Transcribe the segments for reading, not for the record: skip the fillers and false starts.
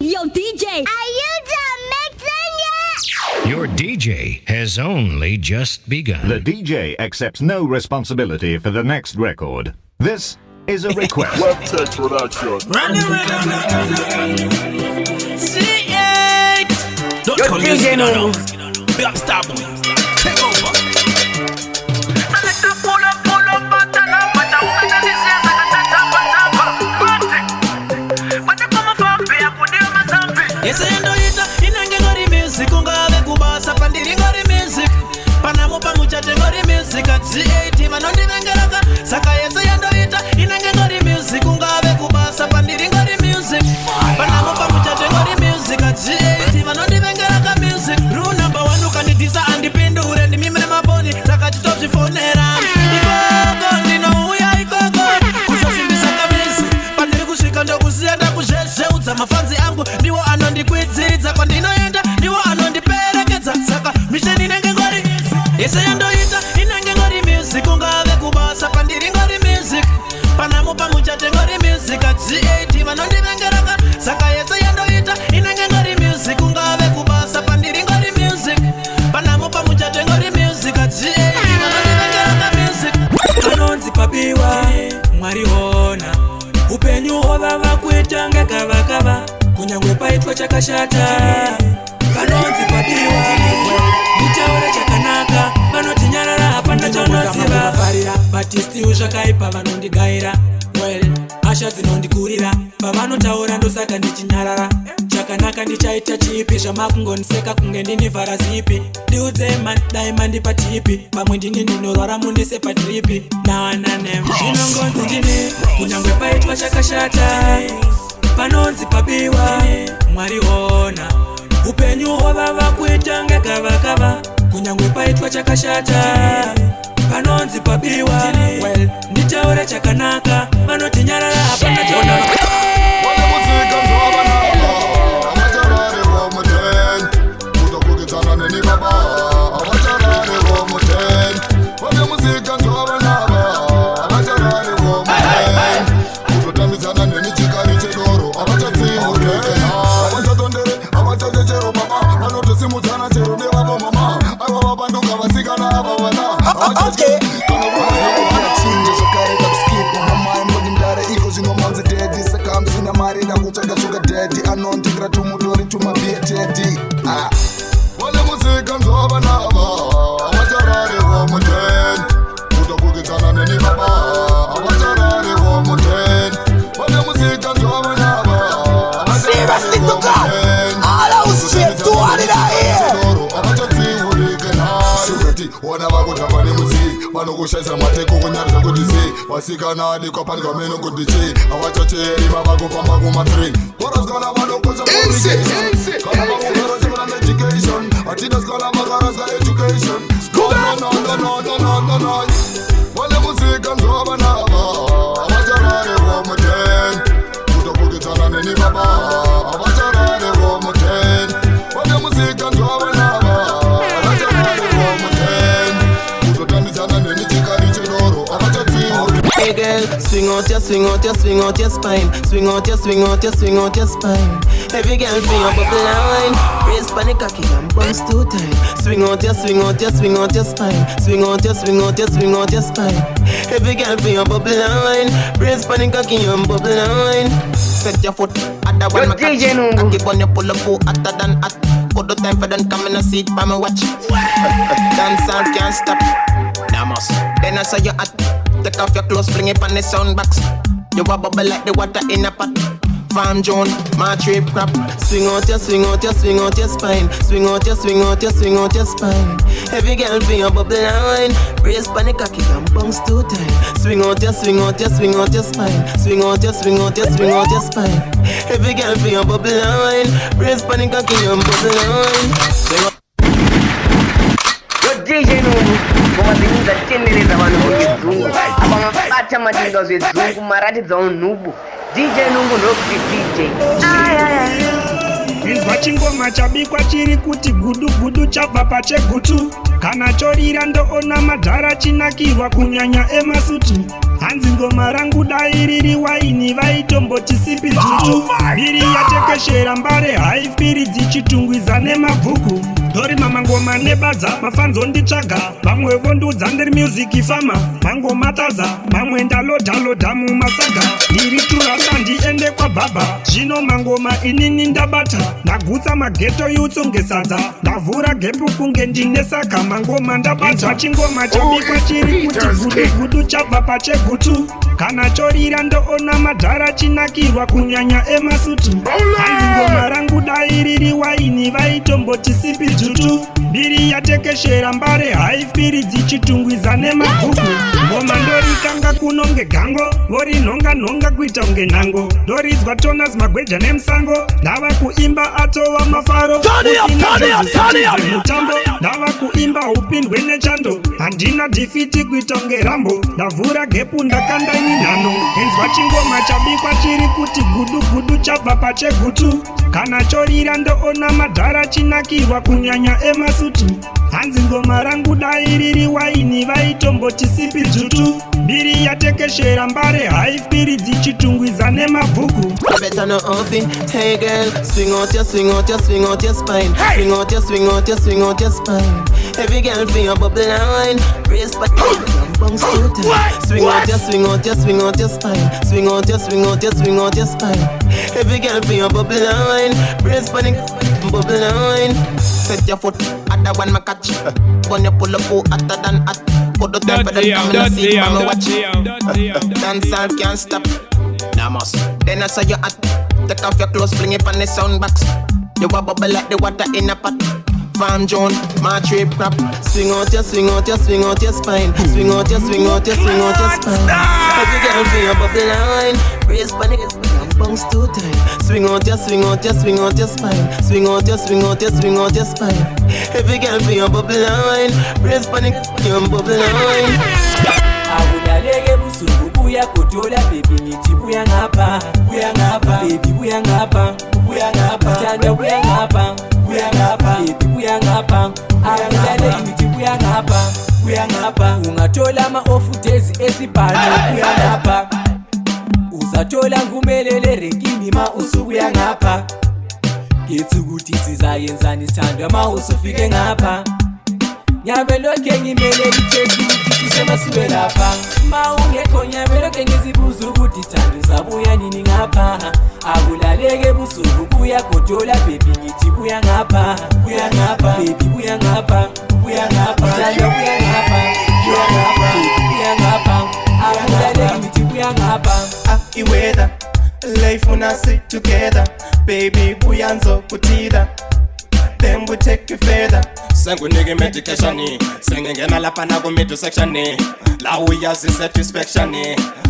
Yo, DJ, are you done mixing yet? Your DJ has only just begun. The DJ accepts no responsibility for the next record. This is a request. WebTech Production. Don't call music, no. Big up Starboy. Take over. Yes, I know it. Inangengori music, ungave kubasa pandiringori music. Panamo pamuchate ngori music at C80 manondi vengeraka. Saka yes, I know it. Inangengori music, ungave kubasa pandiringori music. Panamo pamuchate ngori music at C80 manondi vengeraka music. Rule number 1 ukanidisa andipindure ndi mimene maboni. Saka chitopsi fonera. Ikoko ndino uya ikoko. Kusasimbisa kamisi. Pandiri kushika ndo kusienda kusheshe udza mafanzi angu. Ndiwo anondikwidzidza kwandinoenda. Ndiwo anondiperekedza. Saka misheni inenge ngori. Yese yandoita inenge ngori music. Ungave kubasa pandiri ngori music. Panamo pamuchate ngori music at C80 vanondivengeraka. Saka yese yandoita inenge ngori music. Ungave kubasa pandiri ngori music. Panamo pamuchate ngori music at C80 vanondivengeraka music. Anonzi papiwa mwari hona. Upenyu ovava kuita ngakavakava. Kunyangwe paitwa chakashata. Panonzi papiwa mutaura chakanaka. Vanotinyarara hapana chaunasiva. Batisti uzvakaipa vanondigaira. Well, asha dzinondikurira. Pavanotaura ndosaka ndichinyarara. Chakanaka ndichaita chipi. Zvamakungoniseka kunge ndini vharazipi. Ndiudze man dai mandipa tipi. Pamwe ndini ndinorwara mundise padripi. Naananem zvinongonzi ndini. Kunyangwe paitwa chakashata. Panonzi papiwa mwari ona. Upenyu ovava kuita ngakavakava. Kunyangwe paitwa chakashata. Panonzi papiwa. Well, nditaure chakanaka. Vanotinyarara hapana chauna. Okay. Seriously to God, all out straight to all in here. Vanokushaisa mateko kunyarisa kuti sei vasikana adikwa pandika meno kuti chii avachacheyerima vakufamba kuma3 koraskana vanokosha kana vakugara chimana education atidaskana vakaraska education vane musika nzovanava avachararevo muten kutokukitsana neni baba avachararevo muten vane musika nzovanava avachararevo muten kutotanditsana neni chikari chedoro avachativo. Hey girl, swing out your spine. Swing out your spine. Every girl feel your bubble line. Raise panic cocky and bounce too tight. Swing out your spine. Swing out your spine. Every girl feel your bubble line. Raise panic cocky and bubble line. Set your foot at the one. Keep on your pull up hotter than hot. Put the time for them come in a seat by my watch. Dance all can't stop. Damos. Then I saw you at. Take off your clothes, fling it on the sound box. You a bubble like the water in a pot. Farm Joan, my trip crap. Swing out your spine. Swing out your spine. Every girl feel your bubble line. Raise panic cocky and bounce too tight. Swing out your spine. Swing out your spine. Every girl feel your bubble line. Raise panic cocky and bubble line. DJ Nungu kumazingiza chendereza vanhu vechizungu avamabata matinga zvezungu maratidza unubu. DJ Nungu ndokuti DJ Izwa chingoma chabikwa chiri kuti gudu gudu chabva pachegutu. Kana chorira ndoona madhara chinakirwa kunyanya emasutu. hanzi ngoma rangu dai riri waini vaitomboti sipi dzutu mbiri yatekeshera mbare haifiri dzichitungwiza nemabhuku ndori mamangoma nebadza mafanzo nditsvaga vamwe vondudza ndiri music fama mangomataza mamwe ndalodhalodha mumasaga ndiri turasa ndiende kwabhabha zvino mangoma inini ndabata ndagutsa mageto yutso ngesadza ndavhura gepu kunge ndine saka mangoma ndabata chingoma chabikwa chiri kuti gudugudu chabva pachegutu kana chorira ndoona madhara chinakirwa kunyanya emasutu hanzi ngoma rangu dai riri waini vaitomboti sipi dzutu mbiri yatekeshera mbare haifiri dzichitungwiza nemabhuku ngoma ndorikanga kunonge gango vori nhonga kuita unge nhango ndoridzwa tonas magweja nemusango ndava kuimba atova mafaro mutambo ndava kuimba upindwe nechando handina dhifiti kuita unge rambo ndavhura gepu ndakandaini nhano enzwa chingoma chabikwa chiri kuti gudugudu chabva pachegutu kana chorira ndoona madhara chinakirwa kunyanya emasutu hanzi ngoma rangu dai riri waini vaitomboti sipi dzutu mbiri yatekeshera mbare haifiri dzichitungwiza nemabhuku Hey girl, swing out your spine. Swing out your spine. Every girl feel your bubble and wine. Brace but bounce too tight. Swing out your spine. Swing out your spine. Every girl feel your bubble and wine. Brace panic, bubble and wine. Set your foot, other one my catch. When you pull up, hotter than hot. Put the time for the camera, see mama watch. Dance all can't stop. Namas. Then I saw you at. Take off your clothes, bring it on the sound box. You a bubble like the water in a pot. Farm John, my trip crap. Swing out your spine. Swing out your spine. Every girl feel your bubble and wine. Brace panic, bounce too tight. Swing out your spine. Swing out your spine. Every girl feel your bubble and wine. Brace panic, bubble and wine. Awudalege busungu buya kotola baby niti buya ngapa baby buya ngapa tanda buya ngapa baby buya ngapa awudalege niti buya ngapa ungatola ma-off days esipano buya ngapa uzatola ngumelele rengini ma-usu buya ngapa ketsi ukuthi sizayenzani sithandwa ma-usufike ngapa nyabeloke ngimele ichesi sisemasulwe lapha maungekho nyabeloke ngizibuza ukuthi thando zabuya nini ngapha akulaleke busuku buya godola baby ngithi buya ngapha baby buya ngapha thando buya ngapha baby buya ngapha akulaleke ngithi buya ngapha iweather life wanna sit together baby buya nzokutida then we take you further. Sangunigi medication singingena lapha na ku-middle section la uyazi satisfaction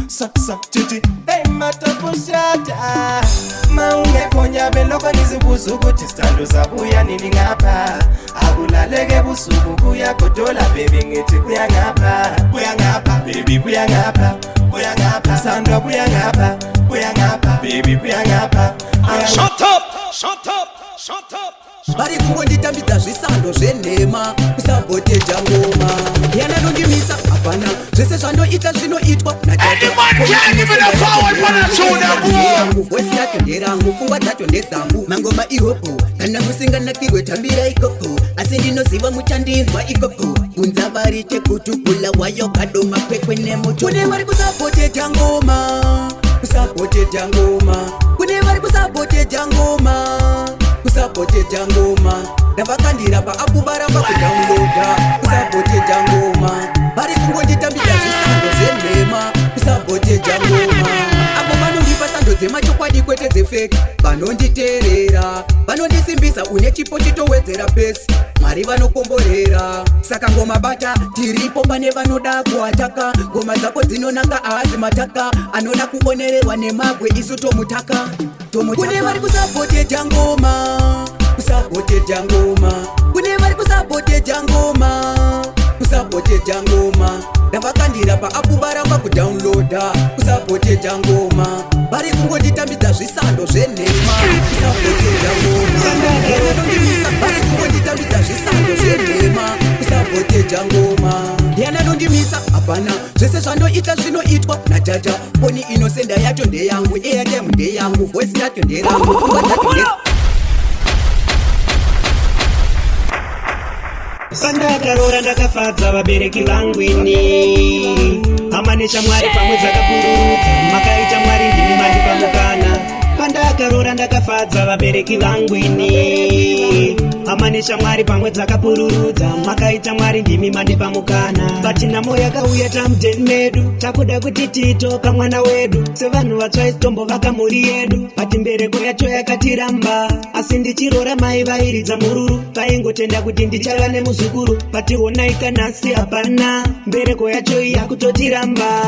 so titi hey matapushata maungekho nyabeloko ngizibuza ukuthi sithando zabuya nini ngapha akulaleke busuku kuya godola baby ngithi buya ngapha baby buya ngapha sithando buya ngapha baby buya ngapha. Shut up vari kungonditambidza zvisando zvenhema kusaboteja ngoma yananondimisa hapana zvese zvandoita zvinoitwa yangu voisi yacho nderangu pfungwa dzacho ndedzangu mangoma ihopo kana musinganakirwe tambira ikoko asi ndinoziva muchandinzwa ikoko kunza vari chekutukula wayo kadoma kwekwe nemoto kune vari kusaboteja ngoma kune vari kusaboteja ngoma ndavakandira paakuvaramba kudownloada kusaboteja ngoma vari kungonditambidza zvisando zvenhema kusaboteja ngoma avo vanondipa sando dzemachokwadi kwete dzefeki vanonditeerera vanondisimbisa une chipo chitowedzera pesi mwari vanokomborera saka ngoma bata tiripo pane vanoda kuataka ngoma dzako dzinonanga aazi mataka anoda kuonererwa nemagwe isu tomutaka kune vari kusaboteja ngoma kune vari kusaboteja ngoma ndavakandira paapu varamba kudownloada kusaboteja ngoma vari kungonditambidza zvisando zvenhema kusaboteja ngoma vari kungonditambidza zvisando zvenhema kusaboteja ngoma yananondimisa hapana zvese zvandoita zvinoitwa najaja foni inosenda yacho ndeyangu airtime ndeyangu voice yacho nderangu pfungwa dzacho pandakarora ndakafadza vabereki vangu ini hama neshamwari pamwe dzakapururudza makaita mwari ndimi mandipa mukana pandakarora ndakafadza vabereki vangu ini hama neshamwari pamwe dzakapururudza makaita mwari ndimi mandipa mukana patinamo yakauya tamudheni medu takuda kuti titoka mwana wedu sevanhu vatsvaisitombo vakamuri yedu pati mbereko yacho yakatiramba asi ndichirora mai vairidza mururu vaingotenda kuti ndichava nemuzukuru patihonai kanhasi hapana mbereko yacho iyi yakutotiramba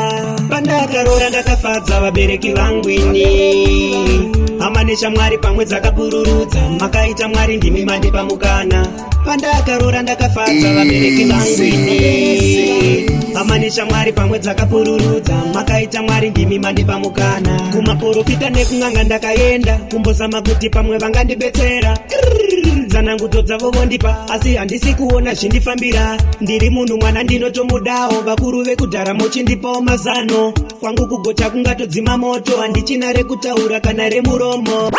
pandakarora ndakafadza vabereki vangu ini hama neshamwari pamwe dzakapururudza makaita mwari ndimi mandipa mukana pandakarora ndakafadza vabereki vangu ini hama neshamwari pamwe dzakapururudza makaita mwari ndimi mandipa mukana kumaprofita nekung'anga ndakaenda kumbozama kuti pamwe vangandibetsera dzanangudzo dzavo vondipa asi handisi kuona zvindifambira ndiri munhu mwana ndinotomudawo vakuru vekudhara mochindipawo mazano kwangu kugocha kungatodzima moto handichina rekutaura kana remuromo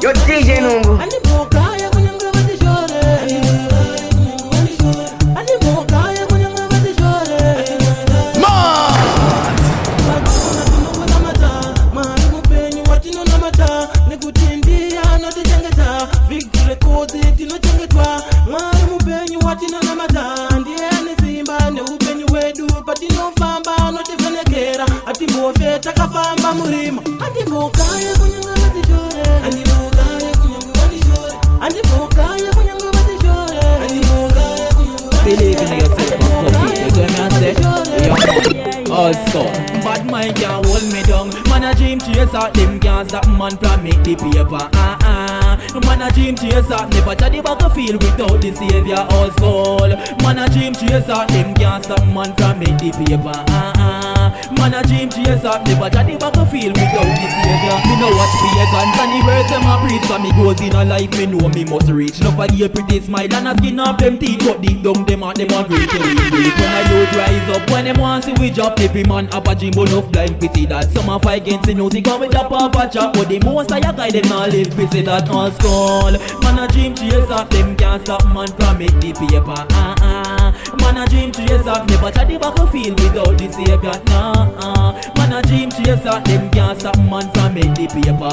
Yo DJ Nungu takafamba murima Also, bad mind can't hold me down. Man a dream chaser, them can't stop man from make the paper. Man a dream chaser, never try the battlefield without the savior. Also, man a dream chaser, them can't stop man from make the paper. Man a dream chaser, never try the battlefield without the savior. Me know watch pagans and the words them a preach. For me goes in a life, me know me must reach. No for the pretty smile and a skin up them teeth, but deep down them a great to read. When I youth rise up, when them want see we drop, every man have a dream but enough blind to see that. Some a fight against the music and we drop off a chop, but the most I guide them all live to see that all skull. Man a dream chaser, them can't stop man from make the paper. Man a dream chaser, never try the battlefield without the savior. Man a dream chaser, them can't stop man from make the paper.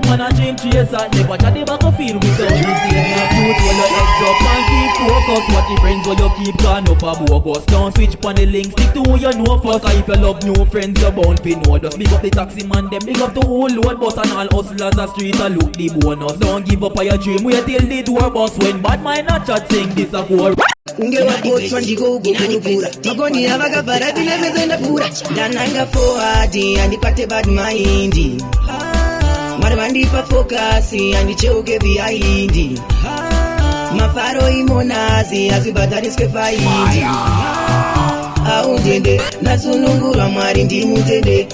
Man a dream chaser, never try the battlefield without the savior. Youth hold your heads up and keep focus. What the friends will you keep gone up a bogus. Don't switch on the link, stick to who you know first. If you love new friends, you're bound to know. Just big up the taxi man, them big up the whole load bus and all hustlers a street and look the bonus. Don't give up on your dream, wait till the door bus. When bad mind not chat sing this a core. Unge wakotswa ndikogugurukura magoni avakabvara tinemezenda pura ndananga forward andipate bad mind mari vandipa focus andicheuke behind mafaro imonazi azvibhadhariswe faindi aundende ndasunungurwa mwari ndimutende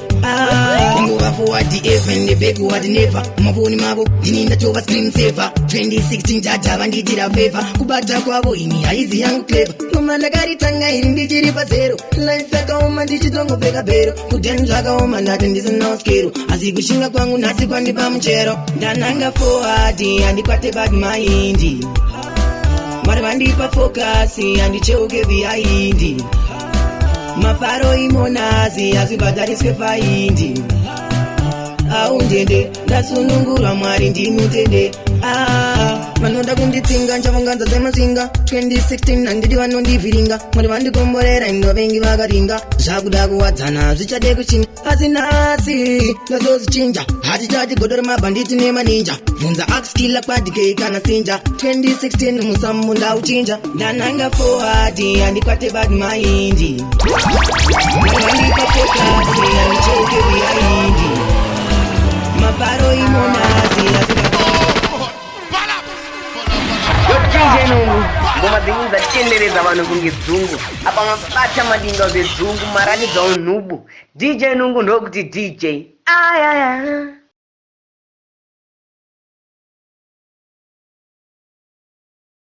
nguva forward even the backward never mumafoni mavo ndini ndatova screen saver 2016 data vanditira favor kubata kwavo ini haizi yangu clever noma ndakaritanga iri ndichiri pazero life yakaoma ndichitongopfeka bhero kudheni zvakaoma ndati ndisina skero asi kushinga kwangu nhasi kwandipa muchero ndananga forward andikwate bad mind mari vandipa focus andicheuke behind mafaro imonazi azvibhadhariswe faindi aundende ndasunungurwa mwari ndimutende vanoda kunditsinga nchavonganza dzemazinga 2016 handidi vanondivhiringa mwari vandikomborera inovengi vakaringa zvakuda kuwadzana zvichade kuchinja asi nhasi ndazozichinja hatichati godo remabhanditi nemaninja bvunza axkila kwadikei kana sinja 2016 musamu ndauchinja ndanhanga forward handikwate bad mind mandipa fokasi handichoke behind mabharo imonasi DJ Nungu ngoma dzingu dzatenderedza vanhu kunge dzungu apa mabata madinga zvezungu maratidzawo nhubu DJ Nungu ndokuti DJ ayaya